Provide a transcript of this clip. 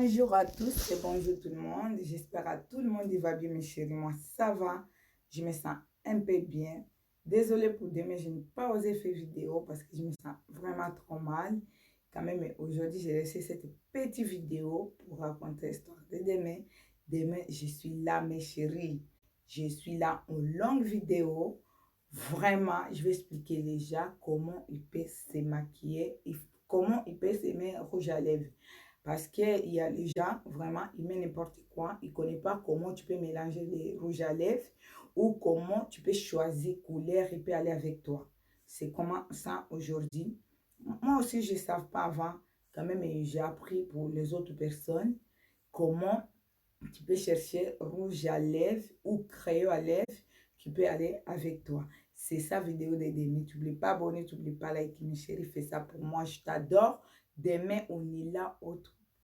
Bonjour à tous et bonjour tout le monde. J'espère à tout le monde il va bien mes chéris. Moi ça va. Je me sens un peu bien. Désolée pour demain, je n'ai pas osé faire vidéo parce que je me sens vraiment trop mal. Quand même, aujourd'hui, j'ai laissé cette petite vidéo pour raconter l'histoire de demain. Demain, je suis là mes chéris. Je suis là en longue vidéo. Vraiment, je vais expliquer les gens comment ils peuvent se maquiller, comment ils peuvent se mettre rouge à lèvres. Parce qu'il y a les gens, vraiment, ils mettent n'importe quoi. Ils ne connaissent pas comment tu peux mélanger les rouges à lèvres ou comment tu peux choisir couleur et peut aller avec toi. C'est comment ça aujourd'hui. Moi aussi, je ne savais pas avant. Quand même, j'ai appris pour les autres personnes comment tu peux chercher rouge à lèvres ou crayon à lèvres qui peut aller avec toi. C'est ça vidéo de demain. Tu n'oublies pas abonner, tu n'oublies pas liker, mes chéris. Fais ça pour moi. Je t'adore. Demain, on est là autre